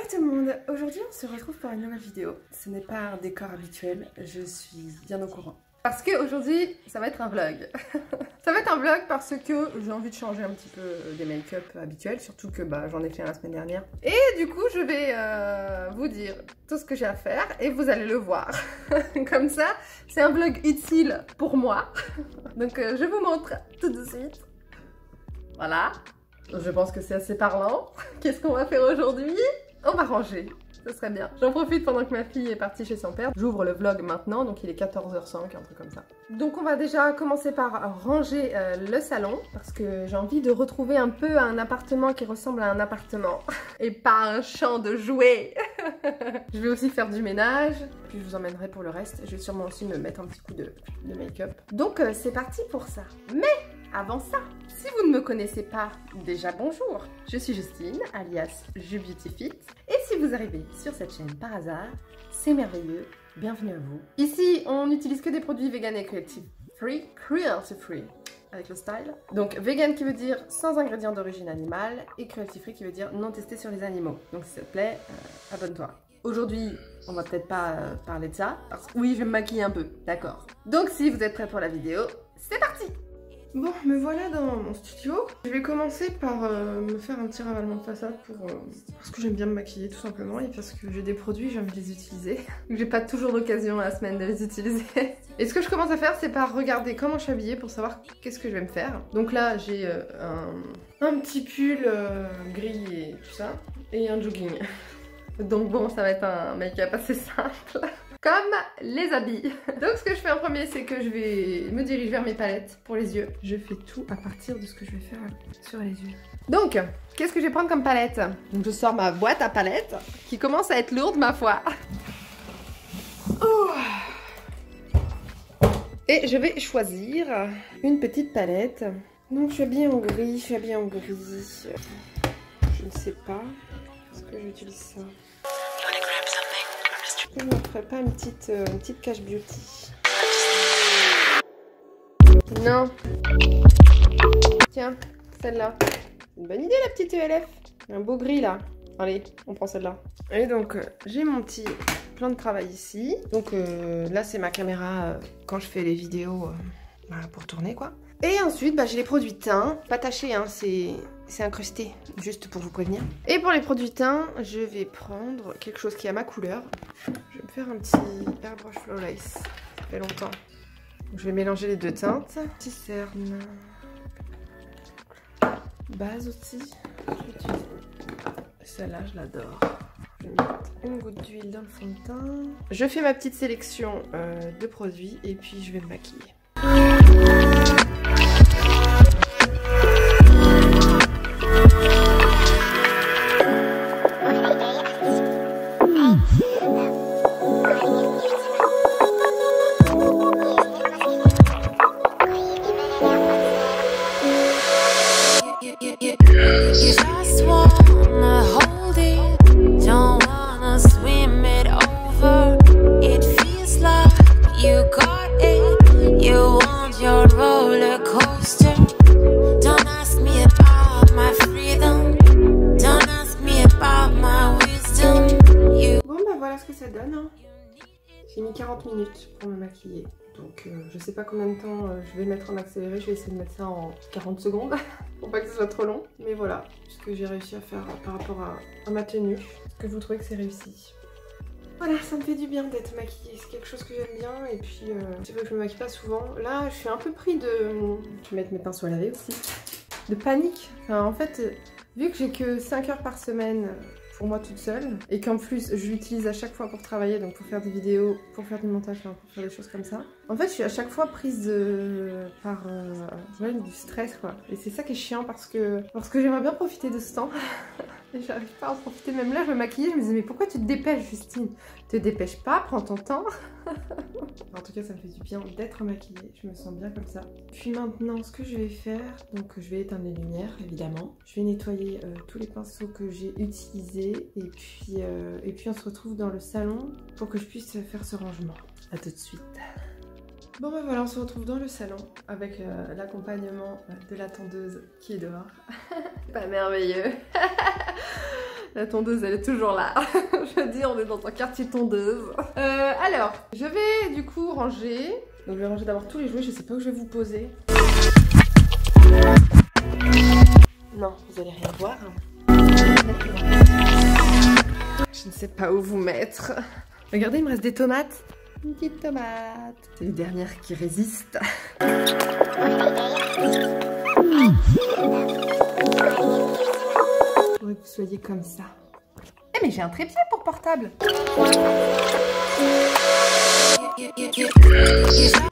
tout le monde, aujourd'hui on se retrouve pour une nouvelle vidéo. Ce n'est pas un décor habituel, je suis bien au courant. Parce qu'aujourd'hui ça va être un vlog. Ça va être un vlog parce que j'ai envie de changer un petit peu des make-up habituels, surtout que j'en ai fait un la semaine dernière. Et du coup je vais vous dire tout ce que j'ai à faire et vous allez le voir. Comme ça, c'est un vlog utile pour moi. Donc je vous montre tout de suite. Voilà. Je pense que c'est assez parlant. Qu'est-ce qu'on va faire aujourd'hui? On va ranger, ce serait bien. J'en profite pendant que ma fille est partie chez son père. J'ouvre le vlog maintenant, donc il est 14h05, un truc comme ça. Donc on va déjà commencer par ranger le salon, parce que j'ai envie de retrouver un peu un appartement qui ressemble à un appartement, et pas un champ de jouets. Je vais aussi faire du ménage, puis je vous emmènerai pour le reste. Je vais sûrement aussi me mettre un petit coup de make-up. Donc c'est parti pour ça. Mais avant ça, si vous ne me connaissez pas, déjà bonjour, je suis Justine, alias JuBeautyFit, et si vous arrivez sur cette chaîne par hasard, c'est merveilleux, bienvenue à vous. Ici, on n'utilise que des produits vegan et cruelty-free, avec le style. Donc vegan qui veut dire sans ingrédients d'origine animale, et cruelty-free qui veut dire non testé sur les animaux. Donc s'il te plaît, abonne-toi. Aujourd'hui, on va peut-être pas parler de ça, parce que oui, je vais me maquiller un peu, d'accord. Donc si vous êtes prêts pour la vidéo, c'est parti! Bon, me voilà dans mon studio. Je vais commencer par me faire un petit ravalement de façade parce que j'aime bien me maquiller tout simplement et parce que j'ai des produits, j'ai envie de les utiliser. J'ai pas toujours l'occasion à la semaine de les utiliser. Et ce que je commence à faire, c'est par regarder comment je suis habillée pour savoir qu'est-ce que je vais me faire. Donc là, j'ai un petit pull gris et tout ça, et un jogging. Donc bon, ça va être un make-up assez simple. Comme les habits. Donc ce que je fais en premier, c'est que je vais me diriger vers mes palettes pour les yeux. Je fais tout à partir de ce que je vais faire sur les yeux. Donc, qu'est-ce que je vais prendre comme palette? Donc je sors ma boîte à palettes, qui commence à être lourde ma foi. Oh. Et je vais choisir une petite palette. Donc je suis habillée en gris, Je ne sais pas. Est-ce que j'utilise ça? Je ne me ferais pas une petite cache beauty. Non. Tiens, celle-là. C'est une bonne idée la petite ELF. Un beau gris là. Allez, on prend celle-là. Et donc, j'ai mon petit plan de travail ici. Donc là, c'est ma caméra quand je fais les vidéos pour tourner quoi. Et ensuite, j'ai les produits teint. Pas taché, hein, c'est incrusté, juste pour vous prévenir. Et pour les produits teint, je vais prendre quelque chose qui a ma couleur. Je vais me faire un petit airbrush flawless. Ça fait longtemps. Donc, je vais mélanger les deux teintes. Petit cerne. Base aussi. Celle-là, je l'adore. Je vais mettre une goutte d'huile dans le fond de teint. Je fais ma petite sélection de produits et puis je vais me maquiller. J'ai mis 40 minutes pour me maquiller, donc je sais pas combien de temps je vais mettre en accéléré, je vais essayer de mettre ça en 40 secondes pour pas que ce soit trop long. Mais voilà ce que j'ai réussi à faire par rapport à ma tenue. Est-ce que vous trouvez que c'est réussi? Voilà, ça me fait du bien d'être maquillée, c'est quelque chose que j'aime bien et puis c'est vrai que je me maquille pas souvent. Là je suis un peu pris de... Je vais mettre mes pinceaux à laver aussi. De panique. Enfin en fait, vu que j'ai que 5 heures par semaine pour moi toute seule et qu'en plus je l'utilise à chaque fois pour travailler, donc pour faire des vidéos, pour faire du montage, pour faire des choses comme ça. En fait je suis à chaque fois prise par du stress quoi, et c'est ça qui est chiant parce que j'aimerais bien profiter de ce temps et j'arrive pas à en profiter. Même là je me maquillais, je me disais mais pourquoi tu te dépêches Justine? Te dépêche pas, prends ton temps. En tout cas ça me fait du bien d'être maquillée, je me sens bien comme ça. Puis maintenant ce que je vais faire, donc je vais éteindre les lumières évidemment, je vais nettoyer tous les pinceaux que j'ai utilisés et puis on se retrouve dans le salon pour que je puisse faire ce rangement. A tout de suite. Bon ben voilà, on se retrouve dans le salon avec l'accompagnement de la tondeuse qui est dehors. Pas merveilleux. La tondeuse, elle est toujours là. Je veux dire, on est dans un quartier tondeuse. Alors, je vais du coup ranger. Donc je vais ranger d'abord tous les jouets, je sais pas où je vais vous poser. Non, vous allez rien voir. Je ne sais pas où vous mettre. Regardez, il me reste des tomates. Une petite tomate. C'est les dernières qui résistent. Faudrait que vous soyez comme ça. Eh mais j'ai un trépied pour portable.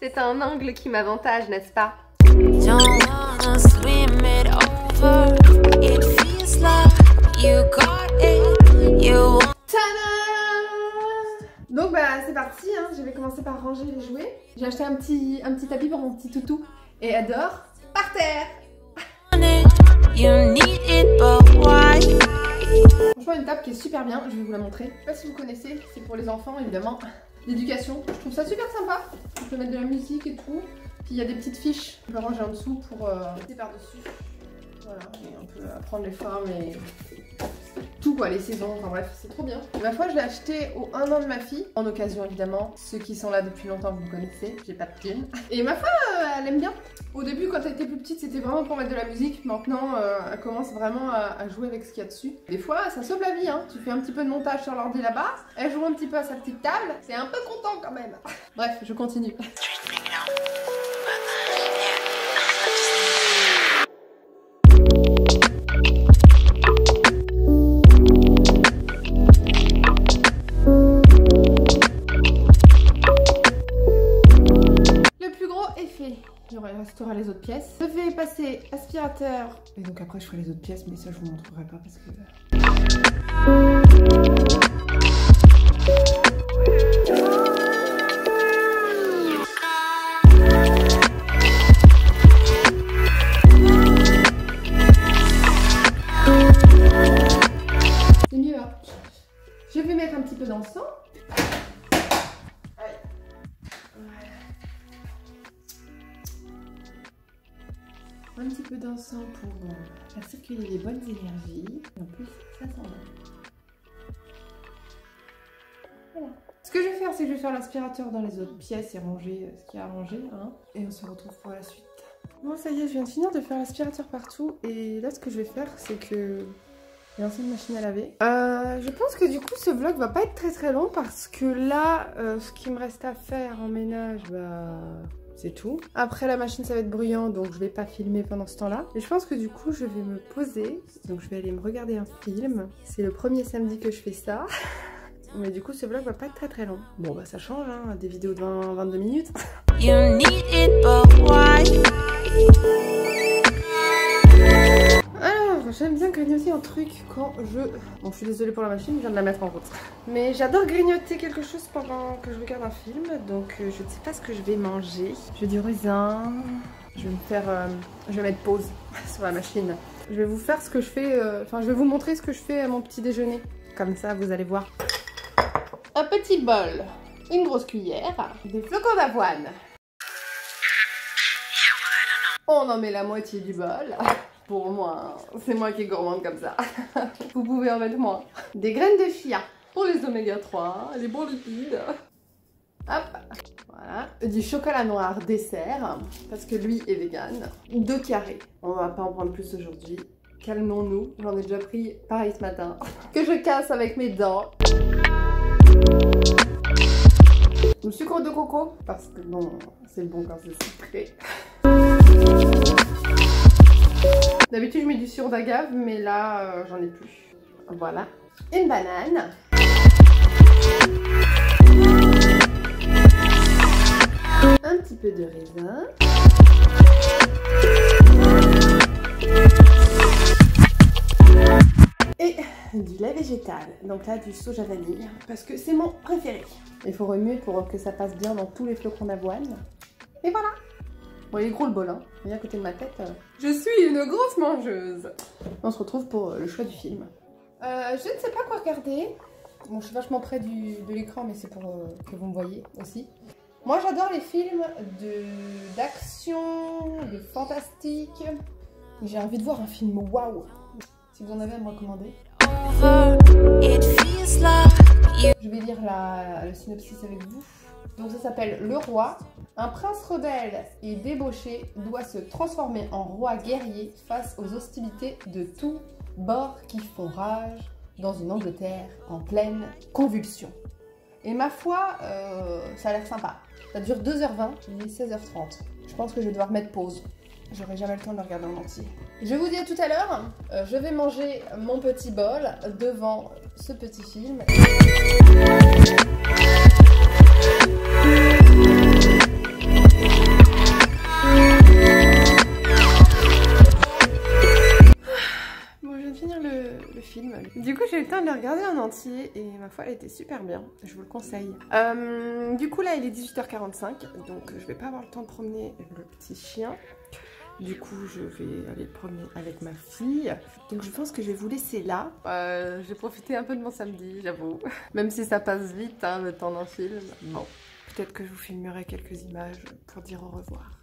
C'est un angle qui m'avantage, n'est-ce pas? Donc bah c'est parti, hein. Je vais commencer par ranger les jouets. J'ai acheté un petit tapis pour mon petit toutou. Et elle dort par terre. Franchement une table qui est super bien, je vais vous la montrer. Je sais pas si vous connaissez, c'est pour les enfants évidemment. L'éducation, je trouve ça super sympa. On peut mettre de la musique et tout. Puis il y a des petites fiches, on peut ranger en dessous pour mettre par-dessus. Voilà, et on peut apprendre les formes et tout quoi, les saisons, enfin bref, c'est trop bien. Ma foi, je l'ai acheté au 1 an de ma fille, en occasion évidemment. Ceux qui sont là depuis longtemps, vous me connaissez, j'ai pas de pine. Et ma foi, elle aime bien. Au début, quand elle était plus petite, c'était vraiment pour mettre de la musique. Maintenant, elle commence vraiment à jouer avec ce qu'il y a dessus. Des fois, ça sauve la vie, hein. Tu fais un petit peu de montage sur l'ordi là-bas, elle joue un petit peu à sa petite table, c'est un peu content quand même. Bref, je continue. Il restera les autres pièces. Je vais passer aspirateur. Et donc après je ferai les autres pièces, mais ça je vous montrerai pas parce que... C'est mieux, hein. Je vais mettre un petit peu d'encens. Un petit peu d'encens pour faire circuler les bonnes énergies. Et en plus, ça sent bon. Voilà. Ce que je vais faire, c'est que je vais faire l'aspirateur dans les autres pièces et ranger ce qu'il y a à ranger. Hein. Et on se retrouve pour la suite. Bon, ça y est, je viens de finir de faire l'aspirateur partout. Et là, ce que je vais faire, c'est que... j'ai lancé une machine à laver. Je pense que du coup, ce vlog va pas être très long parce que là, ce qu'il me reste à faire en ménage, bah... c'est tout. Après la machine ça va être bruyant donc je vais pas filmer pendant ce temps là. Et je pense que du coup je vais me poser. Donc je vais aller me regarder un film. C'est le premier samedi que je fais ça. Mais du coup ce vlog va pas être très long. Bon bah ça change hein, des vidéos de 20-22 minutes. Alors j'aime bien grignoter un truc quand je... Bon je suis désolée pour la machine, je viens de la mettre en route. Mais j'adore grignoter quelque chose pendant que je regarde un film. Donc je ne sais pas ce que je vais manger. Je vais du raisin. Je vais me faire... je vais mettre pause sur la machine. Je vais vous faire ce que je fais... Enfin je vais vous montrer ce que je fais à mon petit déjeuner. Comme ça vous allez voir. Un petit bol. Une grosse cuillère. Des flocons d'avoine. On en met la moitié du bol. Pour moi, c'est moi qui est gourmande comme ça. Vous pouvez en mettre moins. Des graines de chia pour les oméga 3, les bons lipides. Hop, voilà. Du chocolat noir dessert, parce que lui est vegan. 2 carrés. On va pas en prendre plus aujourd'hui. Calmons-nous. J'en ai déjà pris pareil ce matin. Que je casse avec mes dents. Du sucre de coco, parce que bon, c'est bon quand c'est sucré. D'habitude je mets du sirop d'agave mais là j'en ai plus. Voilà. Une banane. Un petit peu de raisin. Et du lait végétal. Donc là du soja vanille. Parce que c'est mon préféré. Il faut remuer pour que ça passe bien dans tous les flocons d'avoine. Et voilà. Bon, il est gros le bol, hein. Vous voyez à côté de ma tête. Je suis une grosse mangeuse. On se retrouve pour le choix du film. Je ne sais pas quoi regarder. Bon, je suis vachement près de l'écran, mais c'est pour que vous me voyez aussi. Moi, j'adore les films d'action, de fantastique. J'ai envie de voir un film waouh. Si vous en avez à me recommander. Je vais lire le synopsis avec vous. Donc ça s'appelle Le Roi. Un prince rebelle et débauché doit se transformer en roi guerrier face aux hostilités de tous bords qui font rage dans une Angleterre en pleine convulsion. Et ma foi, ça a l'air sympa. Ça dure 2h20, il est 16h30. Je pense que je vais devoir mettre pause. J'aurai jamais le temps de le regarder en entier. Je vous dis à tout à l'heure. Je vais manger mon petit bol devant ce petit film. Bon, je viens de finir le film. Du coup, j'ai eu le temps de le regarder en entier et ma foi, elle était super bien. Je vous le conseille. Du coup, là, il est 18h45, donc je vais pas avoir le temps de promener le petit chien. Du coup, je vais aller le promener avec ma fille. Donc, je pense que je vais vous laisser là. J'ai profité un peu de mon samedi, j'avoue. Même si ça passe vite, hein, le temps d'un film. Bon, peut-être que je vous filmerai quelques images pour dire au revoir.